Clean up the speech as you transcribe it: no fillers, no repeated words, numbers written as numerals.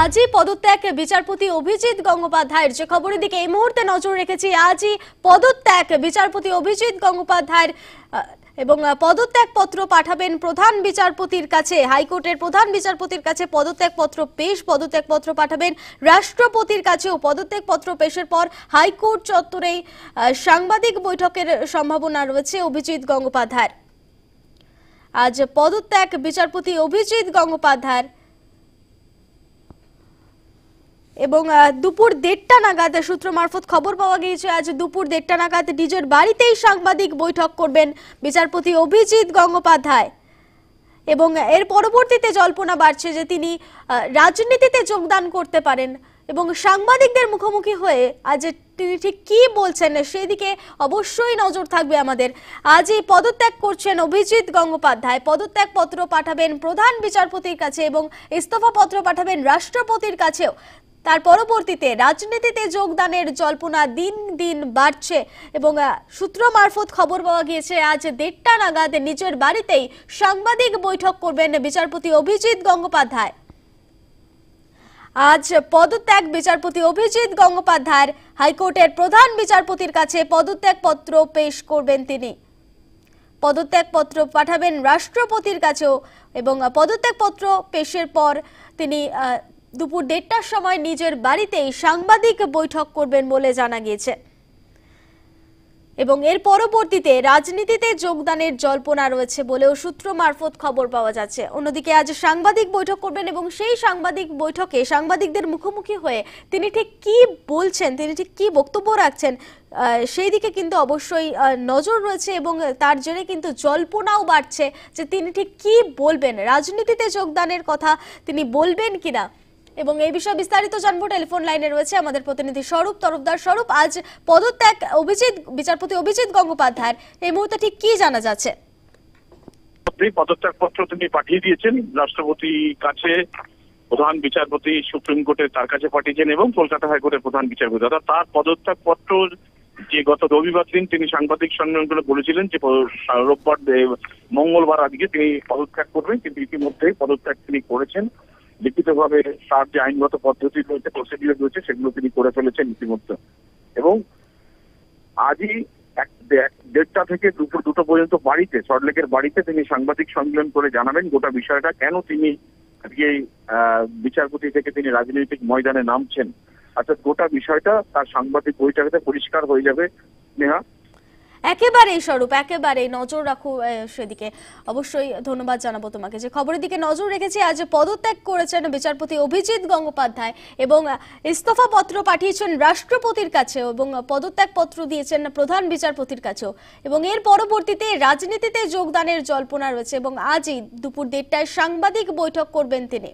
আজই পদত্যাগ বিচারপতি অভিজিৎ গঙ্গোপাধ্যায়ের যে খবরের দিকে এই মুহূর্তে নজর রেখেছি। আজই পদত্যাগ বিচারপতি অভিজিৎ গঙ্গোপাধ্যায়ের এবং পদত্যাগ পত্র পাঠাবেন প্রধান বিচারপতির কাছে। হাইকোর্টের প্রধান বিচারপতির কাছে পদত্যাগ পত্র পেশ, পদত্যাগ পত্র পাঠাবেন রাষ্ট্রপতির কাছেও। পদত্যাগ পত্র পেশের পর হাইকোর্ট চত্বরেই সাংবাদিক বৈঠকের সম্ভাবনা রয়েছে অভিজিৎ গঙ্গোপাধ্যায়ের। আজ পদত্যাগ বিচারপতি অভিজিৎ গঙ্গোপাধ্যায়ের এবং দুপুর 1:30 নাগাদ সূত্র মারফত খবর পাওয়া গিয়েছে আজ দুপুর 1:30 নাগাদ নিজের বাড়িতেই সাংবাদিক বৈঠক করবেন বিচারপতি অভিজিৎ গঙ্গোপাধ্যায়। এবং এর পরবর্তীতে জল্পনা বাড়ছে যে তিনি রাজনীতিতে যোগদান করতে পারেন এবং সাংবাদিকদের মুখোমুখি হয়ে আজ তিনি ঠিক কি বলছেন সেদিকে অবশ্যই নজর থাকবে আমাদের। আজই পদত্যাগ করছেন অভিজিৎ গঙ্গোপাধ্যায়। পদত্যাগ পত্র পাঠাবেন প্রধান বিচারপতির কাছে এবং ইস্তফা পত্র পাঠাবেন রাষ্ট্রপতির কাছেও। তার পরবর্তীতে রাজনীতিতে যোগদানের জল্পনা দিন দিন বাড়ছে এবং সূত্র মারফত খবর পাওয়া গিয়েছে আজ 1:30 নাগাদ নিজের বাড়িতেই সাংবাদিক বৈঠক করবেন বিচারপতি অভিজিৎ গঙ্গোপাধ্যায়। আজ পদত্যাগ বিচারপতি অভিজিৎ গঙ্গোপাধ্যায়ের হাইকোর্টের প্রধান বিচারপতির কাছে পদত্যাগ পত্র পেশ করবেন তিনি। পদত্যাগ পত্র পাঠাবেন রাষ্ট্রপতির কাছেও এবং পদত্যাগ পত্র পেশের পর তিনি দুপুর 1:30টার সময় নিজের বাড়িতেই সাংবাদিক বৈঠক করবেন বলে জানা গিয়েছে এবং এর পরবর্তীতে রাজনীতিতে যোগদানের জল্পনা রয়েছে বলেও সূত্র মারফত খবর পাওয়া যাচ্ছে। অন্যদিকে আজ সাংবাদিক বৈঠক করবেন এবং সেই সাংবাদিক বৈঠকে সাংবাদিকদের মুখোমুখি হয়ে তিনি ঠিক কি বলছেন, তিনি ঠিক কি বক্তব্য রাখছেন সেই দিকে কিন্তু অবশ্যই নজর রয়েছে এবং তার জন্য কিন্তু জল্পনাও বাড়ছে যে তিনি ঠিক কি বলবেন, রাজনীতিতে যোগদানের কথা তিনি বলবেন কিনা। এবং এই বিষয়ে বিস্তারিত জানবো, টেলিফোন লাইনে রয়েছে আমাদের প্রতিনিধি স্বরূপ তরফদার। স্বরূপ, আজ পদত্যাগ বিচারপতি অভিজিৎ গঙ্গোপাধ্যায়ের এই মুহূর্তে ঠিক কি জানা যাচ্ছে? পদত্যাগ পত্র তিনি পাঠিয়ে দিয়েছেন রাষ্ট্রপতির কাছে, প্রধান বিচারপতি সুপ্রিম কোর্টের তার কাছে পাঠিয়েছেন এবং কলকাতা হাইকোর্টের প্রধান বিচারপতি। অর্থাৎ তার পদত্যাগ পত্র যে গত রবিবার দিন তিনি সাংবাদিক সম্মেলন করে বলেছিলেন যে রোববার মঙ্গলবার আজকে তিনি পদত্যাগ করবেন, কিন্তু ইতিমধ্যেই পদত্যাগ তিনি করেছেন। লিখিতভাবে তার যে আইনগত পদ্ধতি রয়েছে, প্রসিডিওর রয়েছে, সেগুলো তিনি করে ফেলেছেন ইতিমধ্যে। এবং আজই 1:30 থেকে দুপুর 2টো পর্যন্ত বাড়িতে, সল্টলেকের বাড়িতে তিনি সাংবাদিক সম্মেলন করে জানাবেন গোটা বিষয়টা, কেন তিনি আজকে বিচারপতি থেকে তিনি রাজনৈতিক ময়দানে নামছেন। অর্থাৎ গোটা বিষয়টা তার সাংবাদিক বৈঠকে পরিষ্কার হয়ে যাবে। নেহা, একেবারেই স্বরূপ, একেবারেই নজর রাখো সেদিকে। অবশ্যই ধন্যবাদ জানাবো তোমাকে যে খবরের দিকে নজর রেখেছি। আজ পদত্যাগ করেছেন বিচারপতি অভিজিৎ গঙ্গোপাধ্যায় এবং ইস্তফা পত্র পাঠিয়েছেন রাষ্ট্রপতির কাছেও এবং পদত্যাগ পত্র দিয়েছেন প্রধান বিচারপতির কাছেও এবং এর পরবর্তীতে রাজনীতিতে যোগদানের জল্পনা রয়েছে এবং আজই দুপুর 1:30টায় সাংবাদিক বৈঠক করবেন তিনি।